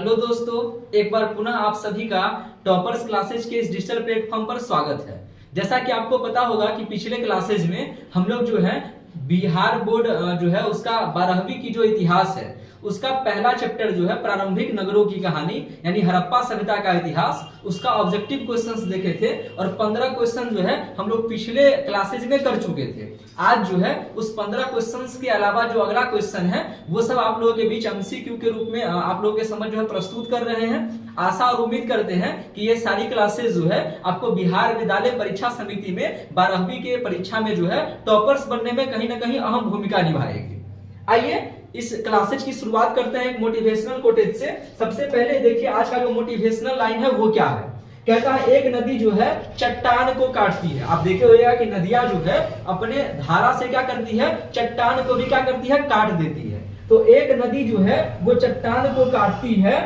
Hello दोस्तों, एक बार पुनः आप सभी का टॉपर्स क्लासेज के इस डिजिटल प्लेटफॉर्म पर स्वागत है। जैसा कि आपको पता होगा कि पिछले क्लासेज में हम लोग जो है बिहार बोर्ड जो है उसका 12वीं की जो इतिहास है उसका पहला चैप्टर जो है प्रारंभिक नगरों की कहानी यानी हड़प्पा सभ्यता का इतिहास, उसका ऑब्जेक्टिव क्वेश्चंस देखे थे और 15 क्वेश्चन जो है हम लोग पिछले क्लासेज में कर चुके थे। आज जो है उस 15 क्वेश्चंस के अलावा जो अगला क्वेश्चन है वो सब आप लोगों के बीच एमसीक्यू के रूप में आप लोगों के समझ जो है प्रस्तुत कर रहे हैं। आशा और उम्मीद करते हैं कि ये सारी क्लासेस जो है आपको बिहार विद्यालय परीक्षा समिति में 12वीं के परीक्षा में जो है टॉपर्स बनने में कहीं ना कहीं अहम भूमिका निभाएगी। आइए इस क्लासेज की शुरुआत करते हैं एक मोटिवेशनल कोटेज से। सबसे पहले देखिए आज का जो मोटिवेशनल लाइन है वो क्या है। कहता है एक नदी जो है चट्टान को काटती है। आप देखे होगा कि नदियां जो है अपने धारा से क्या करती है, चट्टान को भी क्या करती है, काट देती है। तो एक नदी जो है वो चट्टान को काटती है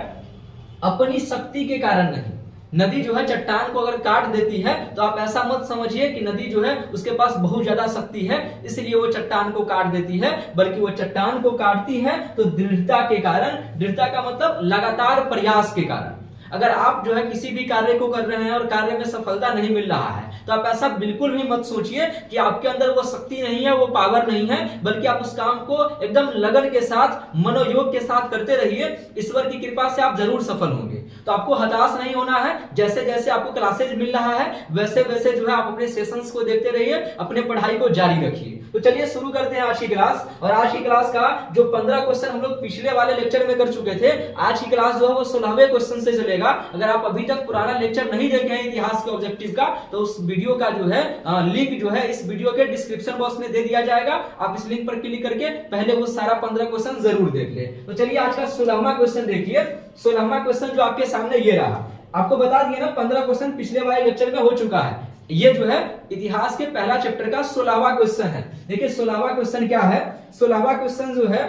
अपनी शक्ति के कारण नहीं। नदी जो है चट्टान को अगर काट देती है तो आप ऐसा मत समझिए कि नदी जो है उसके पास बहुत ज्यादा शक्ति है इसलिए वो चट्टान को काट देती है, बल्कि वो चट्टान को काटती है तो दृढ़ता के कारण। दृढ़ता का मतलब लगातार प्रयास के कारण। अगर आप जो है किसी भी कार्य को कर रहे हैं और कार्य में सफलता नहीं मिल रहा है तो आप ऐसा बिल्कुल भी मत सोचिए कि आपके अंदर वो शक्ति नहीं है, वो पावर नहीं है, बल्कि आप उस काम को एकदम लगन के साथ, मनोयोग के साथ करते रहिए। ईश्वर की कृपा से आप जरूर सफल होंगे। तो आपको हताश नहीं होना है। जैसे जैसे आपको क्लासेज मिल रहा है वैसे वैसे जो है आप अपने सेशंस को देखते रहिए, अपने पढ़ाई को जारी रखिए। तो चलिए शुरू करते हैं आज की क्लास। और आज की क्लास का जो 15 क्वेश्चन हम लोग पिछले वाले लेक्चर में कर चुके थे, आज की क्लास जो है वो 16वें क्वेश्चन से चलेगा। अगर आप अभी तक पुराना लेक्चर नहीं देखे हैं इतिहास के ऑब्जेक्टिव का तो उस वीडियो का जो है लिंक जो है इस वीडियो के डिस्क्रिप्शन बॉक्स में दे दिया जाएगा। आप इस लिंक पर क्लिक करके पहले वो सारा 15 क्वेश्चन जरूर देख ले। तो चलिए आज का 16वां क्वेश्चन देखिए। 16वां क्वेश्चन जो आपके सामने ये रहा। आपको बता दिया ना 15 क्वेश्चन पिछले वाले लेक्चर में हो चुका है। ये जो है इतिहास के पहला चैप्टर का 16वां क्वेश्चन है। देखिए 16वां क्वेश्चन क्या है। 16वां क्वेश्चन जो है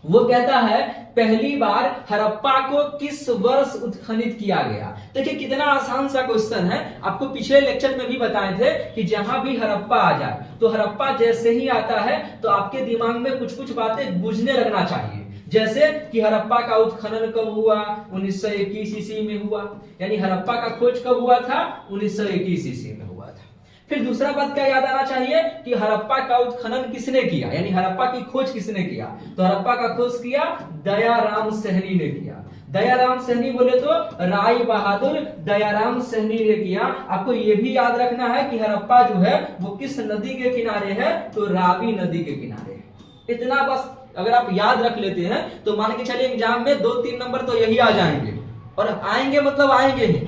वो कहता है पहली बार हड़प्पा को किस वर्ष उत्खनित किया गया। देखिए कितना आसान सा क्वेश्चन है। आपको पिछले लेक्चर में भी बताए थे कि जहां भी हड़प्पा आ जाए तो हड़प्पा जैसे ही आता है तो आपके दिमाग में कुछ कुछ बातें गूंजने लगना चाहिए। जैसे कि हड़प्पा का उत्खनन कब हुआ, 1921 ईस्वी में हुआ। यानी हड़प्पा का खोज कब हुआ था, 1921 ईस्वी में हुआ था। फिर दूसरा बात क्या याद आना चाहिए कि हड़प्पा का उत्खनन किसने किया, यानी हड़प्पा की खोज किसने किया। तो हड़प्पा का खोज किया दयाराम सहनी ने किया। दयाराम सहनी बोले तो राय बहादुर दयाराम सहनी ने किया। आपको यह भी याद रखना है कि हड़प्पा जो है वो किस नदी के किनारे है, तो रावी नदी के किनारे है। इतना बस अगर आप याद रख लेते हैं तो मान के चलिए एग्जाम में 2-3 नंबर तो यही आ जाएंगे। और आएंगे मतलब आएंगे ही।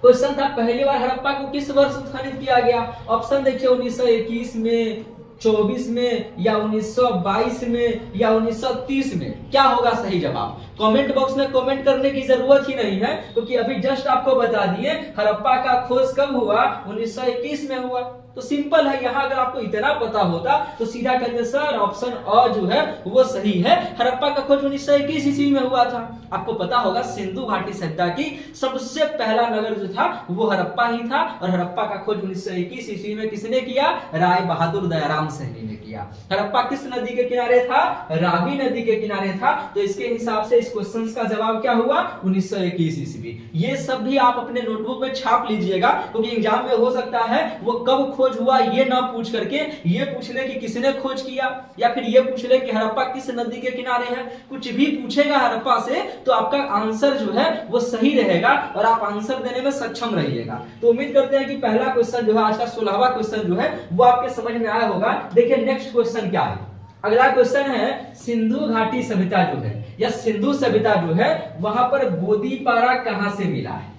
क्वेश्चन था पहली बार हड़प्पा को किस वर्ष उत्खनित किया गया। ऑप्शन देखिए 1921 में, 24 में, या 1922 में, या 1930 में। क्या होगा सही जवाब। कमेंट बॉक्स में कमेंट करने की जरूरत ही नहीं है क्योंकि अभी जस्ट आपको बता दिए हड़प्पा का खोज कब हुआ, 1921 में हुआ। तो सिंपल है। यहाँ अगर आपको इतना पता होता तो सीधा कहते सर ऑप्शन अ जो है वो सही है, हड़प्पा का खोज 1921 ईस्वी में हुआ था। आपको पता होगा सिंधु घाटी सभ्यता की सबसे पहला नगर जो था वो हड़प्पा ही था। और हड़प्पा का खोज 1921 ईस्वी में किसने किया, राय बहादुर दयाराम सहनी ने किया। हड़प्पा किस नदी के किनारे था, रावी नदी के किनारे था। तो इसके हिसाब से इस क्वेश्चन का जवाब क्या हुआ, 1921 ईस्वी। ये सब भी आप अपने नोटबुक में छाप लीजिएगा क्योंकि एग्जाम में हो सकता है वो कब खोज हुआ ये ना पूछ करके ये पूछ ले कि किसने खोज किया, या फिर ये पूछ ले कि हड़प्पा किस नदी के किनारे है। कुछ भी पूछेगा हड़प्पा से तो आपका आंसर जो है वो सही रहेगा और आप आंसर देने में सक्षम रहिएगा। तो उम्मीद करते हैं कि पहला क्वेश्चन जो है आज का 16वां क्वेश्चन जो है वो आपके समझ में आया होगा। देखिए नेक्स्ट क्वेश्चन क्या है। अगला क्वेश्चन है सिंधु घाटी सभ्यता जो है या सिंधु सभ्यता जो है वहां पर गोदीपारा कहां से मिला है।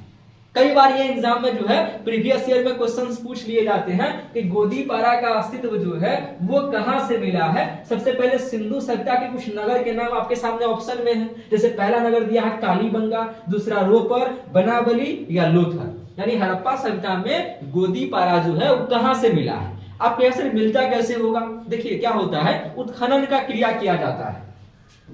कई बार ये एग्जाम में जो है प्रीवियस ईयर में क्वेश्चंस पूछ लिए जाते हैं कि गोदीपारा का अस्तित्व जो है वो कहां से मिला है। सबसे पहले सिंधु सभ्यता के कुछ नगर के नाम आपके सामने ऑप्शन में है। जैसे पहला नगर दिया है कालीबंगा, दूसरा रोपर, बनावली या लोथर। यानी हड़प्पा सभ्यता में गोदीपारा जो है वो कहां से मिला है। आप कैसे मिलता कैसे होगा। देखिए क्या होता है, उत्खनन का क्रिया किया जाता है।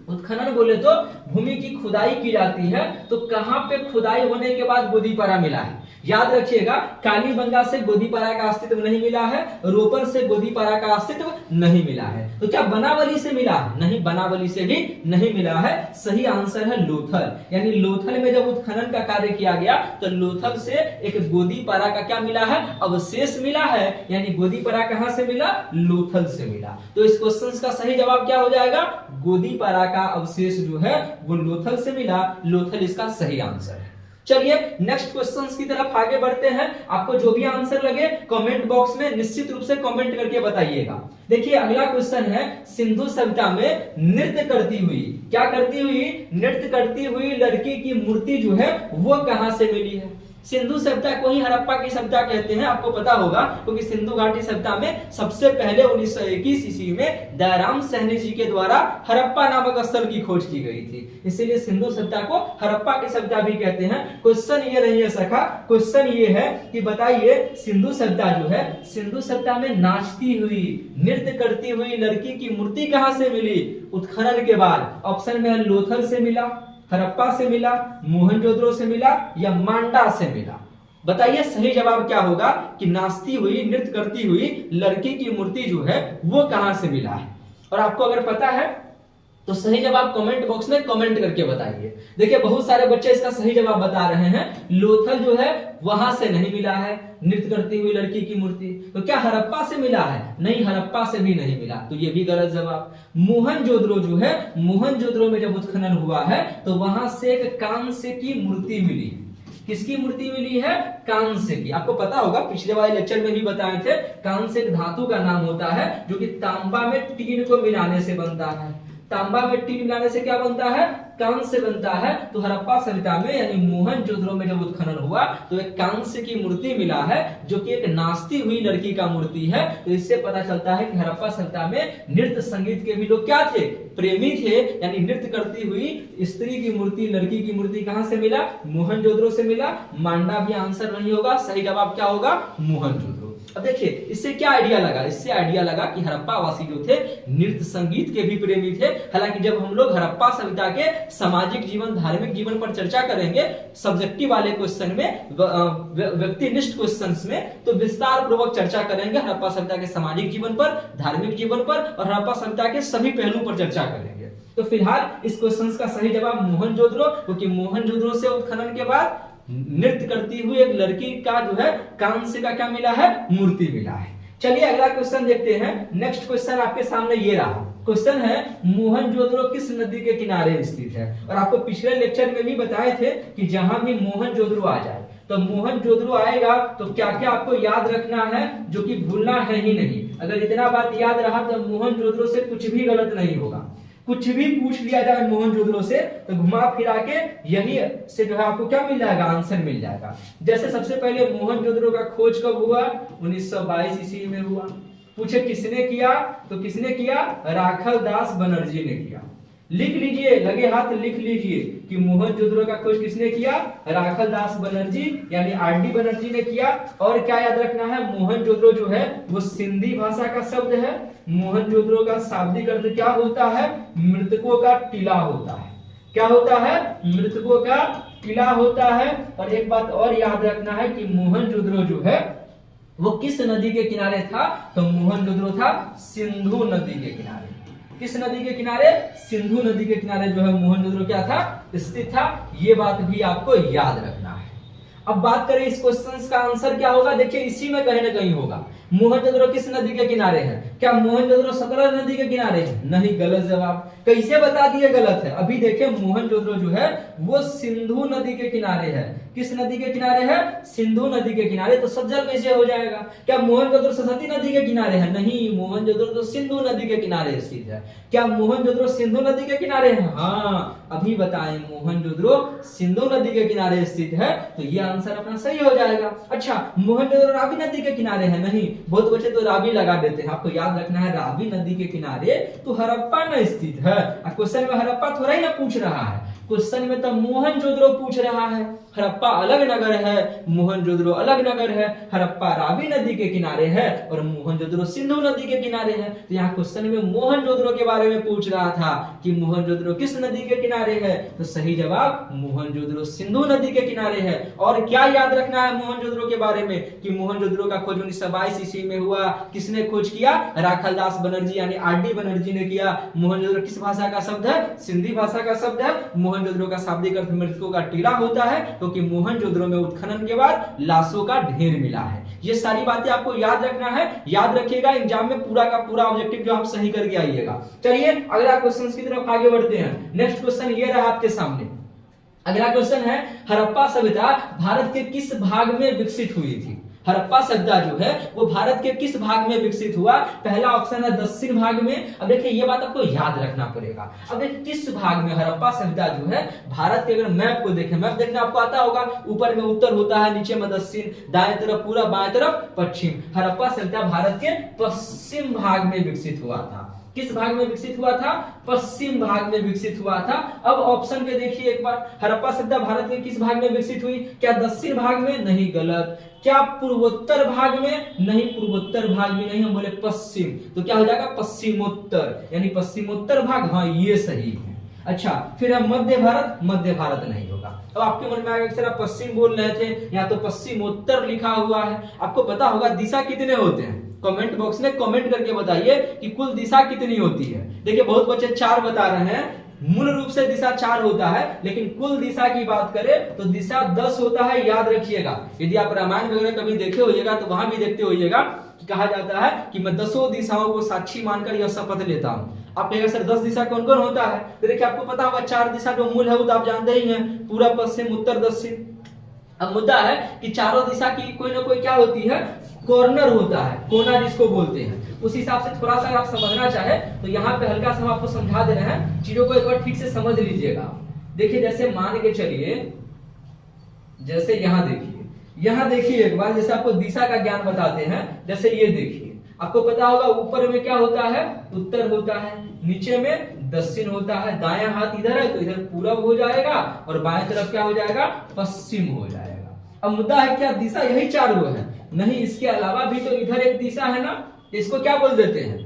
उत्खनन बोले तो भूमि की खुदाई की जाती है। तो कहां पे खुदाई होने के बाद गोदीपारा मिला है? याद रखिएगा, कालीबंगा से गोदीपारा का अस्तित्व नहीं मिला है, रोपर से गोदीपारा का अस्तित्व नहीं मिला है। तो क्या बनावली से मिला है? नहीं, बनावली से भी नहीं मिला है। सही आंसर है लोथल। यानी लोथल में जब उत्खनन का कार्य किया गया तो लोथल से एक गोदीपारा का क्या मिला है? अवशेष मिला है। यानी गोदीपारा कहां से मिला? लोथल से मिला। तो इस क्वेश्चन का सही जवाब क्या हो जाएगा? गोदीपारा का अवशेष जो है वो लोथल से मिला। लोथल इसका सही आंसर है। चलिए नेक्स्ट क्वेश्चंस की तरफ आगे बढ़ते हैं। आपको जो भी आंसर लगे कमेंट बॉक्स में निश्चित रूप से कमेंट करके बताइएगा। देखिए अगला क्वेश्चन है, सिंधु सभ्यता में नृत्य करती हुई, क्या करती हुई? नृत्य करती हुई लड़की की मूर्ति जो है वो कहां से मिली है? सिंधु सभ्यता को ही हड़प्पा की सभ्यता कहते हैं, आपको पता होगा, क्योंकि सिंधु घाटी सभ्यता में सबसे पहले 1921 ईस्वी में दयाराम सहनी जी के द्वारा हड़प्पा नामक स्थल की खोज की गई थी। इसीलिए सिंधु सभ्यता को हड़प्पा की सभ्यता भी कहते हैं। क्वेश्चन ये नहीं है सखा, क्वेश्चन ये है कि बताइए सिंधु सभ्यता जो है, सिंधु सभ्यता में नाचती हुई, नृत्य करती हुई लड़की की मूर्ति कहां से मिली? उत्खनन के बाद। ऑप्शन में लोथल से मिला, हड़प्पा से मिला, मोहनजोदड़ो से मिला या मांडा से मिला? बताइए सही जवाब क्या होगा कि नाचती हुई, नृत्य करती हुई लड़की की मूर्ति जो है वो कहां से मिला है? और आपको अगर पता है तो सही जवाब कमेंट बॉक्स में कमेंट करके बताइए। देखिए बहुत सारे बच्चे इसका सही जवाब बता रहे हैं, लोथल जो है वहां से नहीं मिला है नृत्य करती हुई लड़की की मूर्ति। तो क्या हड़प्पा से मिला है? नहीं, हड़प्पा से भी नहीं मिला, तो ये भी गलत जवाब। मोहनजोदड़ो जो है, मोहनजोदड़ो में जब उत्खनन हुआ है तो वहां से एक कांस्य की मूर्ति मिली। किसकी मूर्ति मिली है? कांस्य की। आपको पता होगा, पिछले वाले लेक्चर में भी बताए थे, कांस्य एक धातु का नाम होता है जो कि तांबा में टीन को मिलाने से बनता है। तांबा में टीन मिलाने से क्या बनता है? कांस्य बनता है। तो हड़प्पा सभ्यता में यानी मोहनजोदड़ो में जब उत्खनन हुआ तो एक कांस्य की मूर्ति मिला है जो कि एक नाचती हुई लड़की का मूर्ति है। तो इससे पता चलता है कि हड़प्पा सभ्यता में नृत्य संगीत के भी लोग क्या थे? प्रेमी थे। यानी नृत्य करती हुई स्त्री की मूर्ति, लड़की की मूर्ति कहां से मिला? मोहनजोदड़ो से मिला। मांडा भी आंसर नहीं होगा, सही जवाब क्या होगा? मोहनजोदड़ो। अब देखिए इससे क्या आइडिया लगा? इससे आइडिया लगा कि हड़प्पा वासी जो थे नृत्य संगीत के भी प्रेमी थे। हालांकि जब हम लोग हड़प्पा सभ्यता के सामाजिक जीवन, धार्मिक जीवन पर चर्चा करेंगे सब्जेक्टिव वाले क्वेश्चन में, व्यक्तिनिष्ठ क्वेश्चंस में, तो विस्तार पूर्वक चर्चा करेंगे हड़प्पा सभ्यता के सामाजिक जीवन पर, धार्मिक जीवन पर और हड़प्पा सभ्यता के सभी पहलुओं पर चर्चा करेंगे। तो फिलहाल इस क्वेश्चन का सही जवाब मोहनजोदड़ो, क्योंकि मोहनजोदड़ो से उत्खनन के बाद नृत्य करती हुई एक लड़की का जो है कांस्य का क्या मिला है? मूर्ति मिला है। चलिए अगला क्वेश्चन देखते हैं। नेक्स्ट क्वेश्चन आपके सामने ये रहा। क्वेश्चन है, मोहनजोदड़ो किस नदी के किनारे स्थित है? और आपको पिछले लेक्चर में भी बताए थे कि जहां भी मोहनजोदड़ो आ जाए तो मोहनजोदड़ो आएगा तो क्या क्या आपको याद रखना है जो कि भूलना है ही नहीं। अगर इतना बात याद रहा तो मोहनजोदड़ो से कुछ भी गलत नहीं होगा। कुछ भी पूछ लिया जाए मोहनजोदड़ो से तो घुमा फिरा के यही से जो है आपको क्या मिल जाएगा? आंसर मिल जाएगा। जैसे सबसे पहले मोहनजोदड़ो का खोज कब हुआ? 1922 ईस्वी में हुआ। पूछे किसने किया? तो किसने किया? राखल दास बनर्जी ने किया। लिख लीजिए, लगे हाथ लिख लीजिए कि मोहनजोदड़ो का खोज किसने किया? राखल दास बनर्जी यानी आरडी बनर्जी ने किया। और क्या याद रखना है? मोहनजोदड़ो जो है वो सिंधी भाषा का शब्द है। मोहनजोदड़ो का शाब्दिक अर्थ क्या होता है? मृतकों का टीला होता है। क्या होता है? मृतकों का टीला होता है। और एक बात और याद रखना है कि मोहनजोदड़ो जो है वो किस नदी के किनारे था? तो मोहनजोदड़ो था सिंधु नदी के किनारे। किस नदी के किनारे? सिंधु नदी के किनारे जो है मोहनजोदड़ो क्या था? स्थित था। ये बात भी आपको याद रखना है। अब बात करें इस क्वेश्चन का आंसर क्या होगा? देखिए इसी में कहीं ना कहीं होगा। मोहनजोदड़ो किस नदी के किनारे है? क्या मोहनजोदड़ो सतलज नदी के किनारे है? नहीं, गलत जवाब। कैसे बता दिए गलत है? अभी देखिए मोहनजोदड़ो जो है वो सिंधु नदी के किनारे है। किस नदी के किनारे है? सिंधु नदी के किनारे। तो सज्जल कैसे हो जाएगा? क्या मोहनजोदड़ो सरस्वती नदी के किनारे है? नहीं, मोहनजोदड़ो तो सिंधु नदी के किनारे स्थित है। क्या मोहनजोदड़ो सिंधु नदी के किनारे है? हाँ, अभी बताएं मोहनजोदड़ो सिंधु नदी के किनारे स्थित है। तो ये आंसर अपना सही हो जाएगा। अच्छा, मोहनजोदड़ो रावी नदी के किनारे है? नहीं, बहुत बच्चे तो रावी लगा देते हैं। आपको याद रखना है रावी नदी के किनारे तो हड़प्पा में स्थित है। क्वेश्चन में हड़प्पा थोड़ा ही ना पूछ रहा है, क्वेश्चन में तो मोहनजोदड़ो पूछ रहा है, हड़प्पा अलग नगर है, मोहनजोदड़ो अलग नगर है, हड़प्पा रावी नदी के किनारे है और मोहनजोदड़ो सिंधु नदी के किनारे है। तो यहाँ क्वेश्चन में मोहनजोदड़ो के बारे में पूछ रहा था कि मोहनजोदड़ो किस नदी के किनारे है, तो सही जवाब मोहनजोदड़ो सिंधु नदी के किनारे है। और क्या याद रखना है मोहनजोदड़ो के बारे में कि मोहनजोदड़ो का खोज 1922 ईस्वी में हुआ। किसने खोज किया? राखालदास बनर्जी यानी आर.डी. बनर्जी ने किया। मोहनजोदड़ो किस भाषा का शब्द है? सिंधी भाषा का शब्द है। मोहनजोदड़ो का शाब्दिक अर्थ मृतकों का टीला होता है, क्योंकि मोहनजोदड़ो में उत्खनन के बाद लाशों का ढेर मिला है। ये सारी बातें आपको याद रखना है, याद रखिएगा एग्जाम में पूरा का पूरा ऑब्जेक्टिव जो आप सही करके आइएगा। चलिए अगला क्वेश्चन की तरफ आगे बढ़ते हैं। नेक्स्ट क्वेश्चन ये रहा आपके सामने। अगला क्वेश्चन है, हड़प्पा सभ्यता भारत के किस भाग में विकसित हुई थी? हड़प्पा सभ्यता जो है वो भारत के किस भाग में विकसित हुआ? पहला ऑप्शन है दक्षिण भाग में। अब देखिए ये बात आपको याद रखना पड़ेगा। अब देखिए किस भाग में हड़प्पा सभ्यता जो है भारत के, अगर मैप को देखें, मैप देखना आपको आता होगा, ऊपर में उत्तर होता है, नीचे में दक्षिण, दाएं तरफ पूरब, बाएं तरफ पश्चिम। हड़प्पा सभ्यता भारत के पश्चिम भाग में विकसित हुआ था। किस भाग में विकसित हुआ था? पश्चिम भाग में विकसित हुआ था। अब ऑप्शन पे देखिए एक बार, हड़प्पा सभ्यता भारत के किस भाग में विकसित हुई? क्या दक्षिण भाग में? नहीं, गलत। क्या पूर्वोत्तर भाग में? नहीं, पूर्वोत्तर भाग में नहीं, हम बोले पश्चिम, तो क्या हो जाएगा? पश्चिमोत्तर, यानी पश्चिमोत्तर भाग। हाँ, ये सही है। अच्छा, फिर है मध्य भारत। मध्य भारत नहीं होगा। अब आपके मन में आएगा कि सर आप पश्चिम बोल रहे थे, यहाँ तो पश्चिमोत्तर लिखा हुआ है। आपको पता होगा दिशा कितने होते हैं? कमेंट बॉक्स में कमेंट करके बताइए कि कुल दिशा कितनी होती है। देखिए बहुत बच्चे 4 बता रहे हैं। मूल रूप से दिशा 4 होता है, लेकिन कुल दिशा की बात करें तो दिशा 10 होता है। याद रखिएगा, यदि आप रामायण वगैरह कभी देखे होइएगा तो वहां भी देखते होइएगा कि कहा जाता है कि मैं 10 दिशाओं को साक्षी मानकर यह शपथ लेता हूं। आप कहेगा सर 10 दिशा कौन कौन होता है? तो देखिए आपको पता होगा 4 दिशा जो मूल है वो तो आप जानते ही हैं, पूरब, पश्चिम, उत्तर, दक्षिण। अब मुद्दा है कि चारों दिशा की कोई ना कोई क्या होती है? कॉर्नर होता है, कोना जिसको बोलते हैं। उस हिसाब से थोड़ा सा आप समझना चाहे तो यहाँ पे हल्का सा हम आपको समझा दे रहे हैं, चीजों को एक बार ठीक से समझ लीजिएगा। देखिए जैसे मान के चलिए, जैसे यहाँ देखिए एक बार, जैसे आपको दिशा का ज्ञान बताते हैं। जैसे ये देखिए, आपको पता होगा ऊपर में क्या होता है? उत्तर होता है, नीचे में दक्षिण होता है, दायां हाथ इधर है तो इधर पूरब हो जाएगा और बाएं तरफ क्या हो जाएगा? पश्चिम हो जाएगा। अब मुद्दा है क्या दिशा यही 4 है? नहीं, इसके अलावा भी तो इधर एक दिशा है ना, इसको क्या बोल देते हैं?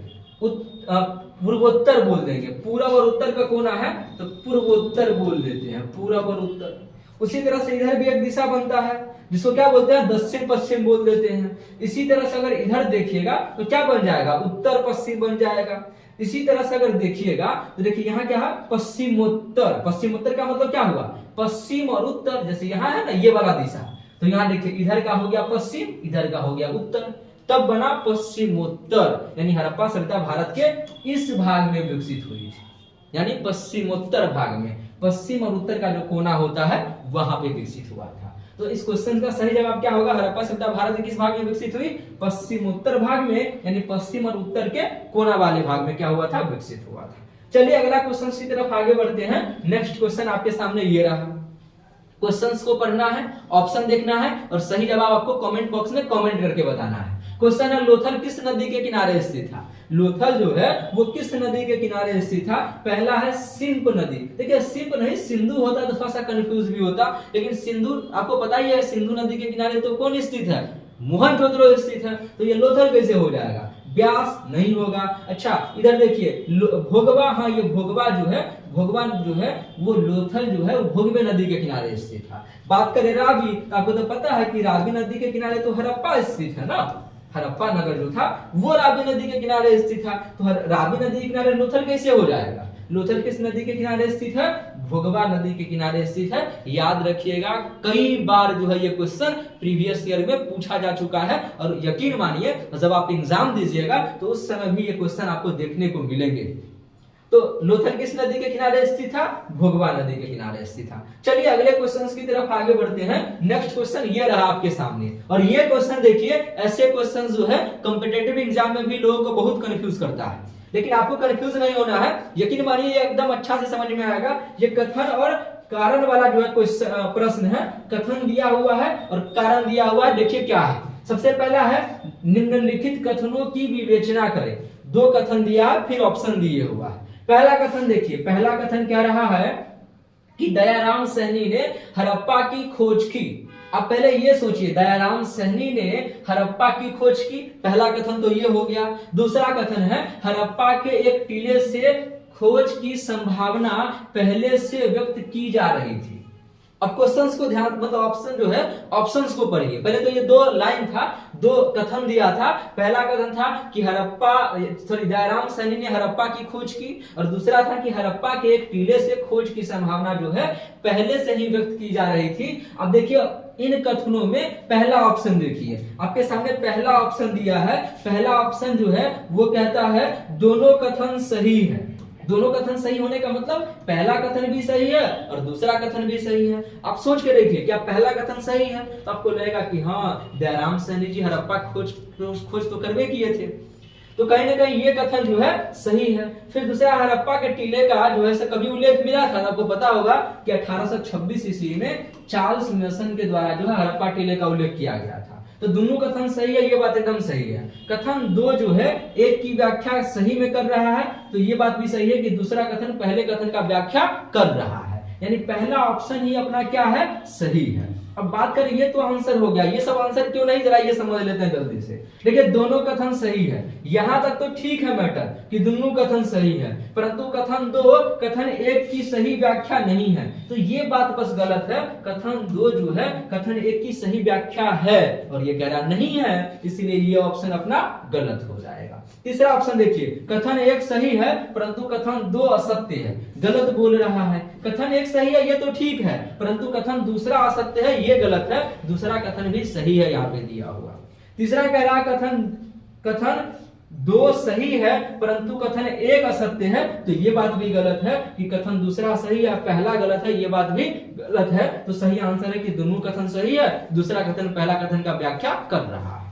पूर्वोत्तर बोल देंगे। पूरब और उत्तर का कोना है तो पूर्वोत्तर बोल देते हैं, पूरब और उत्तर। उसी तरह से इधर भी एक दिशा बनता है जिसको क्या बोलते हैं? दक्षिण पश्चिम बोल देते हैं। इसी तरह से अगर इधर देखिएगा तो क्या बन जाएगा? उत्तर पश्चिम बन जाएगा। इसी तरह से अगर देखिएगा तो देखिए यहाँ क्या है? पश्चिमोत्तर। पश्चिमोत्तर का मतलब क्या हुआ? पश्चिम और उत्तर। जैसे यहाँ है ना ये वाला दिशा, तो यहाँ देखिए इधर का हो गया पश्चिम, इधर का हो गया उत्तर, तब बना पश्चिमोत्तर। यानी हड़प्पा सभ्यता भारत के इस भाग में विकसित हुई थी, यानी पश्चिमोत्तर भाग में। पश्चिम और उत्तर का जो कोना होता है वहां पे विकसित हुआ था। तो इस क्वेश्चन का सही जवाब क्या होगा? हड़प्पा सभ्यता भारत के किस भाग में विकसित हुई? पश्चिमोत्तर भाग में, यानी पश्चिम और उत्तर के कोना वाले भाग में क्या हुआ था? विकसित हुआ था। चलिए अगला क्वेश्चन की तरफ आगे बढ़ते हैं। नेक्स्ट क्वेश्चन आपके सामने ये रहा। क्वेश्चंस को पढ़ना है, ऑप्शन देखना है और सही जवाब आपको कमेंट बॉक्स में कमेंट करके बताना है। क्वेश्चन है, लोथल किस नदी के किनारे स्थित था? लोथल जो है वो किस नदी के किनारे स्थित था? पहला है सिंधु नदी। देखिए सिंधु नहीं, सिंधु होता तो थोड़ा सा कंफ्यूज भी होता, लेकिन सिंधु आपको पता ही है, सिंधु नदी के किनारे तो कौन स्थित है? मोहनजोदड़ो स्थित है। तो ये लोथल कैसे हो जाएगा? ब्यास नहीं होगा। अच्छा इधर देखिए भोगवा, हाँ ये भोगवा जो है, भोगवा जो है वो लोथल जो है वो भोगवे नदी के किनारे स्थित था। बात करें रावी, तो आपको तो पता है कि रावी नदी के किनारे तो हड़प्पा स्थित है ना, हड़प्पा नगर जो था वो रावी नदी के किनारे स्थित था। तो रावी नदी के किनारे लोथल कैसे हो जाएगा? लोथल किस नदी के किनारे स्थित है? भोगवा नदी के किनारे स्थित है। याद रखिएगा, कई बार जो है ये क्वेश्चन प्रीवियस ईयर में पूछा जा चुका है और यकीन मानिए जब आप एग्जाम दीजिएगा तो उस समय भी ये क्वेश्चन आपको देखने को मिलेंगे। तो लोथल किस नदी के किनारे स्थित था? भोगवा नदी के किनारे स्थित था। चलिए अगले क्वेश्चन की तरफ आगे बढ़ते हैं। नेक्स्ट क्वेश्चन ये रहा आपके सामने, और ये क्वेश्चन देखिए, ऐसे क्वेश्चन जो है कॉम्पिटिटिव एग्जाम में भी लोगों को बहुत कंफ्यूज करता है, लेकिन आपको कंफ्यूज नहीं होना है। यकीन मानिए ये एकदम अच्छा से समझ में आएगा। ये कथन और कारण वाला जो है प्रश्न है, कथन दिया हुआ है और कारण दिया हुआ है। देखिए क्या है, सबसे पहला है निम्नलिखित कथनों की विवेचना करें। 2 कथन दिया, फिर ऑप्शन दिए हुआ है। पहला कथन देखिए, पहला कथन क्या रहा है कि दयाराम सहनी ने हड़प्पा की खोज की। अब पहले ये सोचिए, दयाराम सहनी ने हड़प्पा की खोज की, पहला कथन तो ये हो गया। दूसरा कथन है हड़प्पा के एक टीले से खोज की संभावना पहले से व्यक्त की जा रही थी। अब क्वेश्चंस को ध्यान, मतलब ऑप्शन जो है ऑप्शंस को पढ़िए। पहले तो ये दो लाइन था, दो कथन दिया था। पहला कथन था कि दयाराम सहनी ने हड़प्पा की खोज की, और दूसरा था कि हड़प्पा के एक टीले से खोज की संभावना जो है पहले से ही व्यक्त की जा रही थी। अब देखिए इन कथनों में पहला ऑप्शन देखिए, आपके सामने पहला ऑप्शन दिया है। पहला ऑप्शन जो है वो कहता है दोनों कथन सही है। दोनों कथन सही होने का मतलब पहला कथन भी सही है और दूसरा कथन भी सही है। आप सोच के देखिए, क्या पहला कथन सही है तो आपको लगेगा कि हाँ, दयाराम सहनी जी हड़प्पा खोज तो करवे किए थे, तो कहीं ना कहीं ये कथन जो है सही है। फिर दूसरा, हड़प्पा के टीले का जो है कभी उल्लेख मिला था, आपको पता होगा कि 1826 ईस्वी में चार्ल्स मेसन के द्वारा जो है हड़प्पा टीले का उल्लेख किया गया था। तो दोनों कथन सही है, ये बात एकदम सही है। कथन दो जो है एक की व्याख्या सही में कर रहा है, तो ये बात भी सही है कि दूसरा कथन पहले कथन का व्याख्या कर रहा है, यानी पहला ऑप्शन ही अपना क्या है, सही है। अब बात करें, ये तो आंसर हो गया, ये सब आंसर क्यों नहीं, जरा ये समझ लेते हैं जल्दी से। देखिए दोनों कथन सही है, यहां तक तो ठीक है मैटर कि दोनों कथन सही है, परंतु कथन दो कथन एक की सही व्याख्या नहीं है, तो ये बात बस गलत है। कथन दो जो है कथन एक की सही व्याख्या है और ये कह रहा नहीं है, इसलिए ये ऑप्शन अपना गलत हो जाएगा। तीसरा ऑप्शन देखिए, कथन एक सही है परंतु कथन दो असत्य है, गलत बोल रहा है। कथन एक सही है ये तो ठीक है, परंतु कथन दूसरा असत्य है, ये गलत है। दूसरा कथन भी सही है, यहाँ पे दिया हुआ। तीसरा कह रहा कथन दो सही है परंतु कथन एक असत्य है, तो ये बात भी गलत है कि कथन दूसरा सही है पहला गलत है, ये बात भी गलत है। तो सही आंसर है कि दोनों कथन सही है, दूसरा कथन पहला कथन का व्याख्या कर रहा है।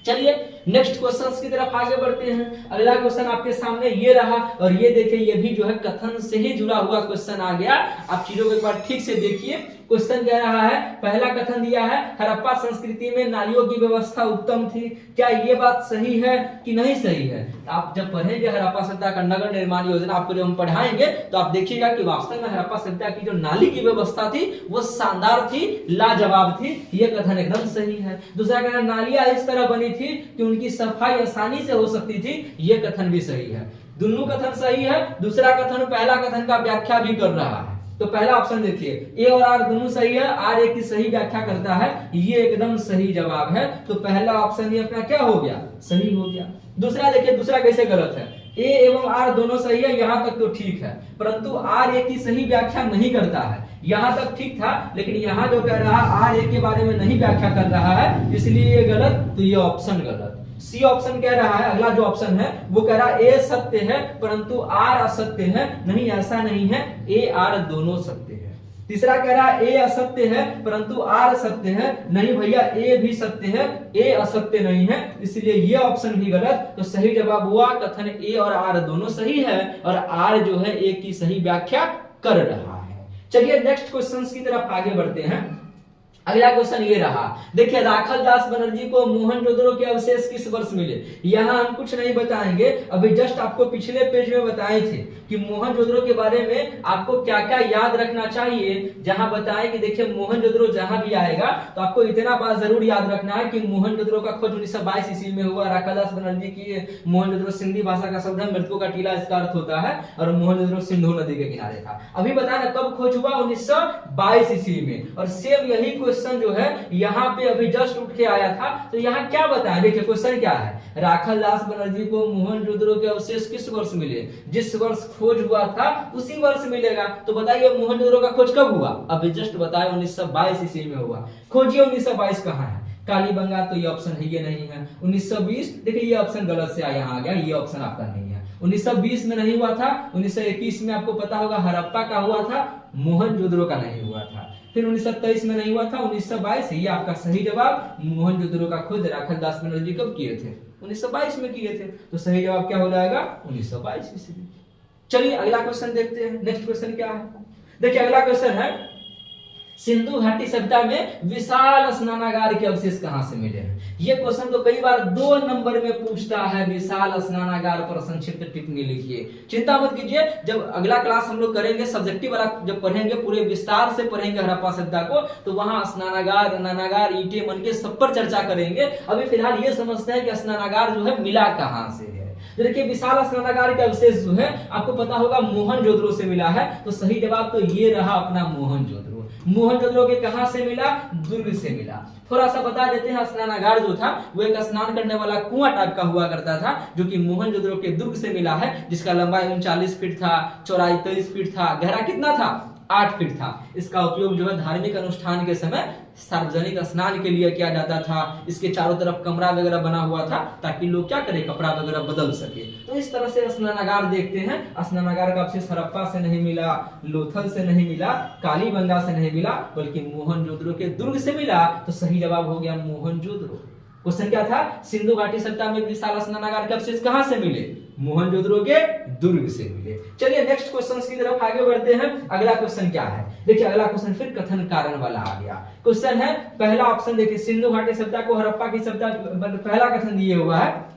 चलिए नेक्स्ट क्वेश्चन की तरफ आगे बढ़ते हैं। अगला क्वेश्चन आपके सामने ये रहा, और ये देखिए ये भी जो है कथन से ही जुड़ा हुआ क्वेश्चन आ गया। आप चीजों को एक बार ठीक से देखिए। क्वेश्चन कह रहा है, पहला कथन दिया है हड़प्पा संस्कृति में नालियों की व्यवस्था उत्तम थी, क्या ये बात सही है कि नहीं सही है? आप जब पढ़ेंगे हड़प्पा सभ्यता का नगर निर्माण योजना, आपको जब हम पढ़ाएंगे तो आप देखिएगा कि वास्तव में हड़प्पा सभ्यता की जो नाली की व्यवस्था थी वो शानदार थी, लाजवाब थी, ये कथन एकदम सही है। दूसरा कहना, नालियां इस तरह बनी थी कि उनकी सफाई आसानी से हो सकती थी, ये कथन भी सही है। दोनों कथन सही है, दूसरा कथन पहला कथन का व्याख्या भी कर रहा है। तो पहला ऑप्शन देखिए, ए और आर दोनों सही है, आर ए की सही व्याख्या करता है, ये एकदम सही जवाब है। तो पहला ऑप्शन ये अपना क्या हो गया, सही हो गया। दूसरा देखिए, दूसरा कैसे गलत है, ए एवं आर दोनों सही है, यहां तक तो ठीक है, परंतु आर ए की सही व्याख्या नहीं करता है। यहां तक ठीक था, लेकिन यहां जो कह रहा है आर ए के बारे में नहीं व्याख्या कर रहा है, इसलिए ये गलत, तो ये ऑप्शन गलत। सी ऑप्शन कह रहा है, अगला जो ऑप्शन है वो कह रहा है ए सत्य है परंतु आर असत्य है, नहीं ऐसा नहीं है, ए आर दोनों सत्य है। तीसरा कह रहा है ए असत्य है परंतु आर सत्य है, नहीं भैया ए भी सत्य है, ए असत्य नहीं है, इसलिए ये ऑप्शन भी गलत। तो सही जवाब हुआ कथन ए और आर दोनों सही है और आर जो है ए की सही व्याख्या कर रहा है। चलिए नेक्स्ट क्वेश्चन की तरफ आगे बढ़ते हैं। अगला क्वेश्चन ये रहा, देखिए राखल दास बनर्जी को मोहनजोदड़ो के अवशेष किस वर्ष मिले? यहां हम कुछ नहीं बताएंगे, अभी जस्ट आपको पिछले पेज में बताए थे कि मोहनजोदड़ो के बारे में आपको क्या क्या याद रखना चाहिए। जहां बताए कि देखिए मोहनजोदड़ो जहां भी आएगा तो आपको इतना बात जरूर याद रखना है कि मोहनजोदड़ो का खोज 1922 ईस्वी में हुआ। राखल दास बनर्जी की मोहनजोदड़ो सिंधी भाषा का शब्द है, मृतकों का टीला इसका अर्थ होता है, और मोहनजोदड़ो सिंधु नदी के किनारे था। अभी बताया कब खोज हुआ, 1922 ईस्वी में। और सेम यही क्वेश्चन जो है यहाँ पे अभी जस्ट उठ के आया था, तो यहाँ क्या बताया, देखिए क्वेश्चन क्या है, राखल दास बनर्जी को मोहनजोदड़ो के अवशेष किस वर्ष मिले? जिस वर्ष खोज हुआ था उसी वर्ष मिलेगा। तो बताइए मोहनजोदड़ो का खोज कब हुआ? अभी जस्ट बताया 1922 ईस्वी में हुआ। खोजिए 1922 कहाँ है? कालीबंगा, तो ये ऑप्शन है, ये नहीं है। 1920, देखिए ये ऑप्शन गलत से यहाँ आ गया, ये ऑप्शन आपका नहीं है। 1920 में नहीं हुआ था, 1921 में आपको पता होगा हड़प्पा का हुआ था, मोहनजोदड़ो का नहीं हुआ था। फिर 1923 में नहीं हुआ था, 1922, ये आपका सही जवाब। मोहनजोदड़ो का खोज राखल दास बनर्जी कब किए थे? 1922 में किए थे। तो सही जवाब क्या हो जाएगा? 1922 ईस्वी। चलिए अगला क्वेश्चन देखते हैं। नेक्स्ट क्वेश्चन क्या है, देखिए अगला क्वेश्चन है, सिंधु घाटी सभ्यता में विशाल स्नानागार के अवशेष कहां से मिले हैं? ये क्वेश्चन तो कई बार 2 नंबर में पूछता है। विशाल स्नानागार पर संक्षिप्त टिप्पणी लिखिए। चिंता मत कीजिए, जब अगला क्लास हम लोग करेंगे सब्जेक्टिव वाला, जब पढ़ेंगे पूरे विस्तार से पढ़ेंगे हड़प्पा सभ्यता को, तो वहां स्नानागार, नानागार, ईंटें, मनके सब पर चर्चा करेंगे। अभी फिलहाल ये समझते हैं कि स्नानागार जो है मिला कहां से है। देखिए विशाल स्नानागार का अवशेष जो है आपको पता होगा मोहनजोदड़ो से मिला है, तो सही जवाब तो ये रहा अपना मोहनजोदड़ो। मोहनजोदड़ो के कहां से मिला? दुर्ग से मिला। थोड़ा सा बता देते हैं, स्नानागार जो था वो एक स्नान करने वाला कुआं टाइप का हुआ करता था, जो कि मोहनजोदड़ो के दुर्ग से मिला है, जिसका लंबाई 39 फीट था, चौड़ाई 23 फीट था, गहरा कितना था? 8 फीट था। इसका उपयोग जो है धार्मिक अनुष्ठान के समय सार्वजनिक स्नान के लिए किया जाता था। इसके चारों तरफ कमरा वगैरह बना हुआ था ताकि लोग क्या करें, कपड़ा वगैरह बदल सके। तो इस तरह से स्नानागार देखते हैं। स्नानागार का अवशेष हड़प्पा से नहीं मिला, लोथल से नहीं मिला, कालीबंगा से नहीं मिला, बल्कि मोहनजोदड़ो के दुर्ग से मिला। तो सही जवाब हो गया मोहनजोदड़ो। क्वेश्चन क्या था? सिंधु घाटी सभ्यता में विशाल स्नानागार के अवशेष कहां से मिले? मोहनजोदड़ो के दुर्ग से मिले। चलिए नेक्स्ट क्वेश्चन की तरफ आगे बढ़ते हैं। अगला क्वेश्चन क्या है? देखिए अगला क्वेश्चन फिर कथन कारण वाला आ गया। क्वेश्चन है पहला ऑप्शन देखिए, सिंधु घाटी सभ्यता को हड़प्पा की सभ्यता, पहला कथन दिए हुआ है।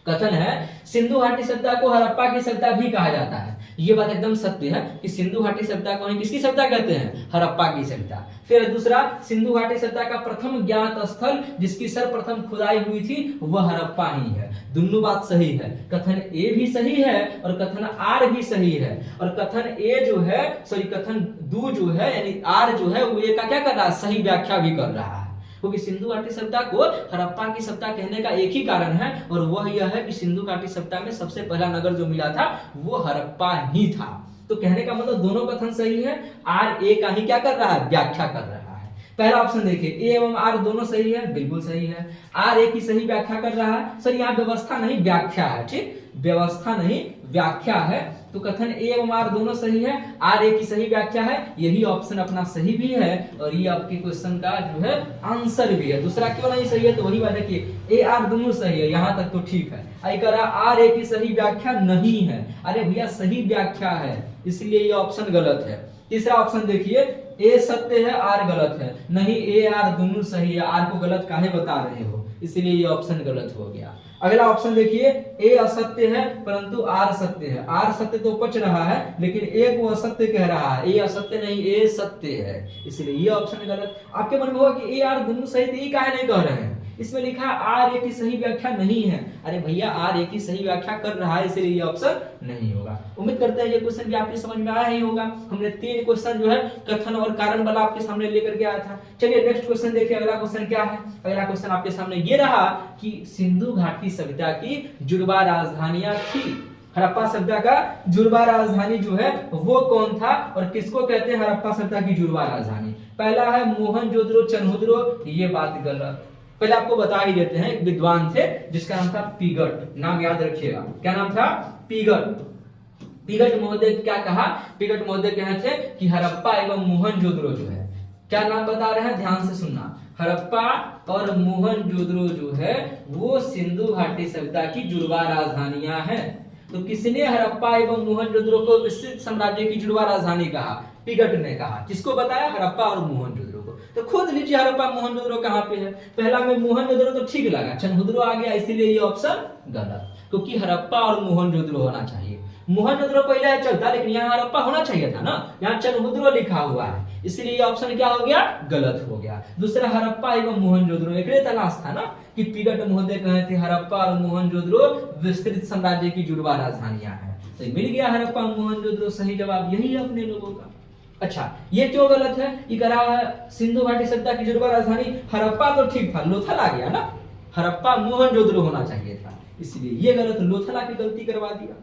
कथन है सिंधु घाटी सभ्यता को हड़प्पा की सभ्यता भी कहा जाता है। ये बात एकदम सत्य है कि सिंधु घाटी सभ्यता को किसकी सभ्यता कहते हैं? हड़प्पा की सभ्यता। फिर दूसरा, सिंधु घाटी सभ्यता का प्रथम ज्ञात स्थल जिसकी सर्वप्रथम खुदाई हुई थी वह हड़प्पा ही है। दोनों बात सही है। कथन ए भी सही है और कथन आर भी सही है। और कथन ए जो है, सॉरी कथन दू जो है यानी आर जो है, वो ए का क्या कर रहा है? सही व्याख्या भी कर रहा है। क्योंकि सिंधु घाटी सभ्यता को हड़प्पा की सभ्यता कहने का एक ही कारण है, और वह यह है कि सिंधु घाटी सभ्यता में सबसे पहला नगर जो मिला था वो हड़प्पा ही था। तो कहने का मतलब दोनों कथन सही है। आर ए का ही क्या कर रहा है? व्याख्या कर रहा है। पहला ऑप्शन देखिए, ए एवं आर दोनों सही है, बिल्कुल सही है। आर ए की सही व्याख्या कर रहा है। सर यहाँ व्यवस्था नहीं व्याख्या है, ठीक, व्यवस्था नहीं व्याख्या है। तो कथन ए एवं आर दोनों सही है, आर ए की सही व्याख्या है। यही ऑप्शन अपना सही भी है और ये आपके क्वेश्चन का जो है आंसर भी है। दूसरा क्यों नहीं सही है? तो वही बात है कि ए आर दोनों सही है, यहां तक तो ठीक है। आई करा आर ए की सही व्याख्या नहीं है। अरे भैया सही व्याख्या है, इसलिए ये ऑप्शन गलत है। तीसरा ऑप्शन देखिए, ए सत्य है आर गलत है। नहीं, ए आर दोनों सही है, आर को गलत काहे बता रहे हो? इसलिए ये ऑप्शन गलत हो गया। अगला ऑप्शन देखिए, ए असत्य है परंतु आर सत्य है। आर सत्य तो पच रहा है लेकिन ए को असत्य कह रहा है। ए असत्य नहीं, ए सत्य है, इसलिए ये ऑप्शन गलत। आपके मन में होगा कि ए आर दोनों सही, तो ये काहे नहीं कह रहे हैं? इसमें लिखा है आर ए की सही व्याख्या नहीं है। अरे भैया आर ए की सही व्याख्या कर रहा है, इसलिए ये ऑप्शन नहीं होगा। उम्मीद करते हैं ये क्वेश्चन भी आपकी समझ में आया ही होगा। हमने 3 क्वेश्चन जो है कथन और कारण वाला आपके सामने लेकर के आया था। चलिए नेक्स्ट क्वेश्चन देखिए, अगला क्वेश्चन क्या है? अगला क्वेश्चन आपके सामने ये रहा कि सिंधु घाटी सभ्यता की जुड़वा राजधानियां थी। हड़प्पा सभ्यता का जुड़वा राजधानी जो है वो कौन था और किसको कहते हैं हड़प्पा सभ्यता की जुड़वा राजधानी? पहला है मोहनजोदड़ो चनहुदरो, ये बात गलत। पहले आपको बता ही देते हैं, एक विद्वान थे जिसका नाम था पीगट, नाम याद रखिएगा। क्या नाम था? पीगट। पीगट महोदय क्या कहा? पीगट महोदय कहे थे कि हड़प्पा एवं मोहनजोदड़ो जो है, क्या नाम बता रहे हैं, ध्यान से सुनना। हड़प्पा और मोहनजोदड़ो जो है वो सिंधु घाटी सभ्यता की जुड़वा राजधानियां हैं। तो किसने हड़प्पा एवं मोहनजोदड़ो को विस्तृत साम्राज्य की जुड़वा राजधानी कहा? पीगट ने कहा। किसको बताया? हड़प्पा और मोहनजोदड़ो को। तो खुद लीजिए हड़प्पा मोहनजोदड़ो कहाँ पे है? पहला में मोहनजोदड़ो तो ठीक लगा, चनहुदरो आ गया, इसीलिए ये ऑप्शन गलत, क्योंकि हड़प्पा और मोहनजोदड़ो होना चाहिए। मोहनजोदड़ो पहले चलता, लेकिन यहाँ हड़प्पा होना चाहिए था ना, यहाँ चनहुदरो लिखा हुआ है, इसलिए ये ऑप्शन क्या हो गया? गलत हो गया। दूसरा हड़प्पा एवं मोहनजोदड़ो एक तलाश था ना कि पीगट महोदय कहे थे हड़प्पा और मोहनजोदड़ो विस्तृत साम्राज्य की जुड़वा राजधानियां हैं, तो मिल गया हड़प्पा मोहनजोदड़ो। सही जवाब यही है अपने लोगों का। अच्छा, ये क्यों गलत है? ये करा सिंधु घाटी सभ्यता की जुड़वा राजधानी हड़प्पा तो ठीक था, लोथल आ गया ना, हड़प्पा मोहनजोदड़ो होना चाहिए था, इसलिए ये गलत, लोथल आके गलती करवा दिया।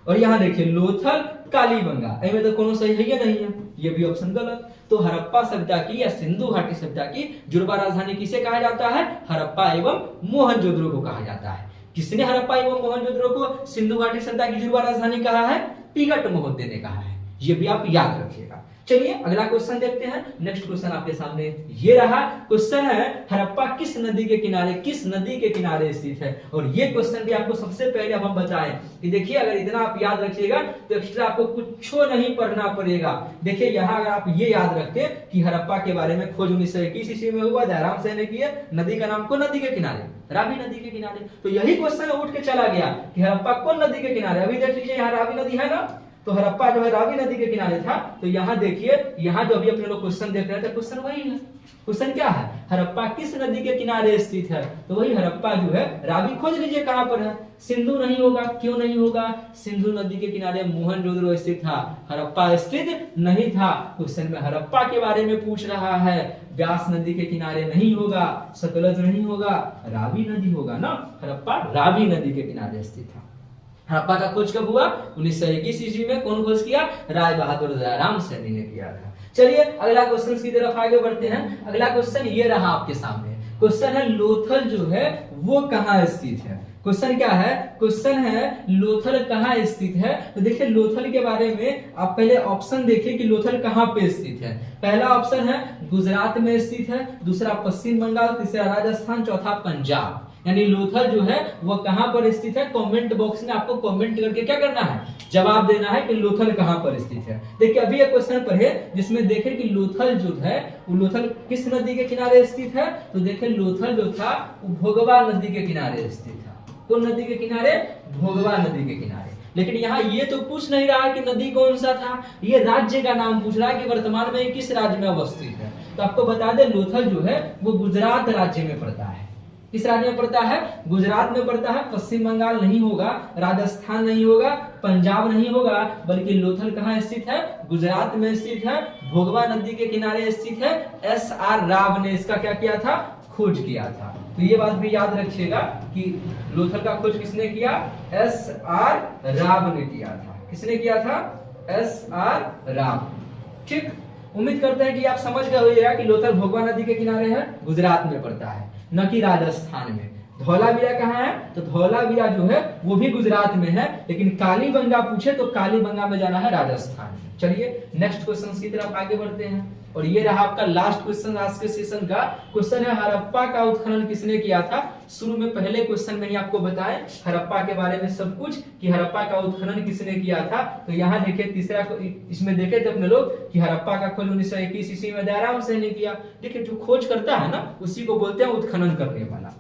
और यहाँ देखिए लोथल कालीबंगा, इनमें तो कोनो सही है या नहीं है, ये भी ऑप्शन गलत। तो हड़प्पा सभ्यता की या सिंधु घाटी सभ्यता की जुड़वा राजधानी किसे कहा जाता है? हड़प्पा एवं मोहनजोदड़ो को कहा जाता है। किसने हड़प्पा एवं मोहनजोदड़ो को सिंधु घाटी सभ्यता की जुड़वा राजधानी कहा है? पीगट महोदय ने कहा है, ये भी आप याद रखिएगा। चलिए अगला क्वेश्चन देखते हैं। नेक्स्ट क्वेश्चन आपके सामने ये रहा। क्वेश्चन है हड़प्पा किस नदी के किनारे स्थित है। और ये क्वेश्चन भी आपको सबसे पहले हम बताएं कि देखिए अगर इतना आप याद रखिएगा तो एक्स्ट्रा आपको कुछ नहीं पढ़ना पड़ेगा। देखिए यहाँ अगर आप ये याद रखते कि हड़प्पा के बारे में खोज 1921 ईस्वी में हुआ, दयाराम सैनी की है। नदी का नाम कौन नदी के किनारे? रावी नदी के किनारे। तो यही क्वेश्चन उठ के चला गया कि हड़प्पा कौन नदी के किनारे। अभी देख लीजिए यहाँ रावी नदी है ना, तो हड़प्पा जो है रावी नदी के किनारे था। तो यहाँ देखिए, यहाँ जो अभी अपने लोग क्वेश्चन देख रहे थे, क्वेश्चन वही है। क्वेश्चन क्या है? हड़प्पा किस नदी के किनारे स्थित है? तो वही हड़प्पा जो है, रावी खोज लीजिए कहां पर है। सिंधु नहीं होगा, क्यों नहीं होगा? सिंधु नदी के किनारे मोहनजोदड़ो स्थित था, हड़प्पा स्थित नहीं था। क्वेश्चन में हड़प्पा के बारे में पूछ रहा है। व्यास नदी के किनारे नहीं होगा, सतलज नहीं होगा, रावी नदी होगा ना। हड़प्पा रावी नदी के किनारे स्थित था। हड़प्पा का खोज कब हुआ? 1921 ईस्वी में। कौन खोज किया? राय बहादुर दयाराम सैनी ने किया था। चलिए अगला क्वेश्चन की तरफ आगे बढ़ते हैं। अगला क्वेश्चन ये रहा आपके सामने। क्वेश्चन है लोथल जो है वो कहाँ स्थित है। क्वेश्चन क्या है? क्वेश्चन है लोथल कहाँ स्थित है। तो देखिए लोथल के बारे में आप पहले ऑप्शन देखिए कि लोथल कहाँ पे स्थित है। पहला ऑप्शन है गुजरात में स्थित है, दूसरा पश्चिम बंगाल, तीसरा राजस्थान, चौथा पंजाब। यानी लोथल जो है वो कहां पर स्थित है? कमेंट बॉक्स में आपको कमेंट करके क्या करना है? जवाब देना है कि लोथल कहां पर स्थित है। देखिए अभी एक क्वेश्चन पर है जिसमें देखें कि लोथल जो है वो लोथल किस नदी के किनारे स्थित है। तो देखिए लोथल जो था वो भोगवा नदी के किनारे स्थित था। कौन नदी के किनारे? भोगवा नदी के किनारे। लेकिन यहाँ ये तो पूछ नहीं रहा कि नदी कौन सा था, ये राज्य का नाम पूछ रहा है कि वर्तमान में किस राज्य में अवस्थित है। तो आपको बता दें लोथल जो है वो गुजरात राज्य में पड़ता है। किस राज्य में पड़ता है? गुजरात में पड़ता है। पश्चिम बंगाल नहीं होगा, राजस्थान नहीं होगा, पंजाब नहीं होगा, बल्कि लोथल कहाँ स्थित है? गुजरात में स्थित है, भोगवा नदी के किनारे स्थित है। SR राव ने इसका क्या किया था? खोज किया था। तो ये बात भी याद रखिएगा कि लोथल का खोज किसने किया? SR राव ने किया था। किसने किया था? SR राव। ठीक, उम्मीद करते हैं कि आप समझ गए होंगे कि लोथल भोगवा नदी के किनारे है, गुजरात में पड़ता है, न कि राजस्थान में। धौलावीरा कहाँ है? तो धौलावीरा जो है वो भी गुजरात में है, लेकिन कालीबंगा पूछे तो कालीबंगा में जाना है राजस्थान में। चलिए नेक्स्ट क्वेश्चन की तरफ आगे बढ़ते हैं। और ये रहा आपका लास्ट क्वेश्चन आज के सेशन का। क्वेश्चन है हड़प्पा का उत्खनन किसने किया था। शुरू में पहले क्वेश्चन में ही आपको बताएं हड़प्पा के बारे में सब कुछ कि हड़प्पा का उत्खनन किसने किया था। तो यहाँ देखिए तीसरा इसमें देखे थे अपने लोग कि हड़प्पा का खोज 1921 ईस्वी में दयाराम सैनी ने किया। देखिए जो खोज करता है ना उसी को बोलते हैं उत्खनन करने वाला।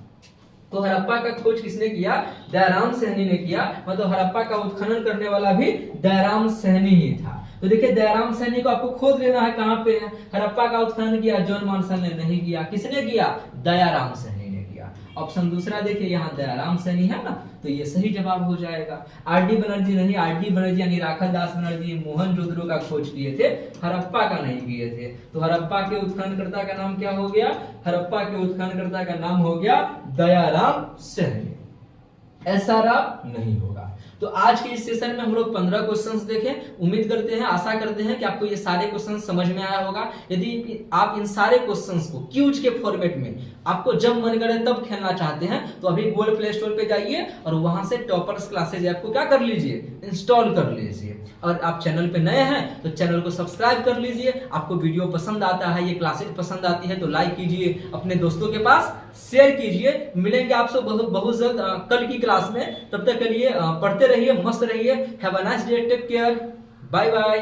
तो हड़प्पा का खोज किसने किया? दयाराम सैनी ने किया। मतलब हड़प्पा का उत्खनन करने वाला भी दयाराम सैनी ही था। तो देखिए दयाराम सैनी को आपको खोज लेना है कहां पे है। हड़प्पा का उत्खनन किया जॉन मॉनसन ने नहीं किया। किसने किया? दयाराम सैनी ने किया। ऑप्शन दूसरा देखिए यहाँ दयाराम सैनी है ना, तो ये सही जवाब हो जाएगा। आरडी बनर्जी नहीं, आरडी बनर्जी यानी राखल दास बनर्जी मोहनजोदड़ो का खोज किए थे, हड़प्पा का नहीं किए थे। तो हड़प्पा के उत्खननकर्ता का नाम क्या हो गया? हड़प्पा के उत्खननकर्ता का नाम हो गया दयाराम सैनी। ऐसा राव नहीं होगा। तो आज के इस सेशन में हम लोग 15 क्वेश्चंस देखें। उम्मीद करते हैं, आशा करते हैं कि आपको ये सारे क्वेश्चन समझ में आया होगा। यदि आप इन सारे क्वेश्चंस को क्यूज के फॉर्मेट में आपको जब मन करे तब खेलना चाहते हैं तो अभी गूगल प्ले स्टोर पे जाइए और वहां से टॉपर्स क्लासेज ऐप को क्या कर लीजिए? इंस्टॉल कर लीजिए। और आप चैनल पे नए हैं तो चैनल को सब्सक्राइब कर लीजिए। आपको वीडियो पसंद आता है, ये क्लासेज पसंद आती है तो लाइक कीजिए, अपने दोस्तों के पास शेयर कीजिए। मिलेंगे आपसे बहुत जल्द कल की क्लास में। तब तक के लिए पढ़ते रहिए, मस्त रहिए। Have a nice day, take care, bye bye.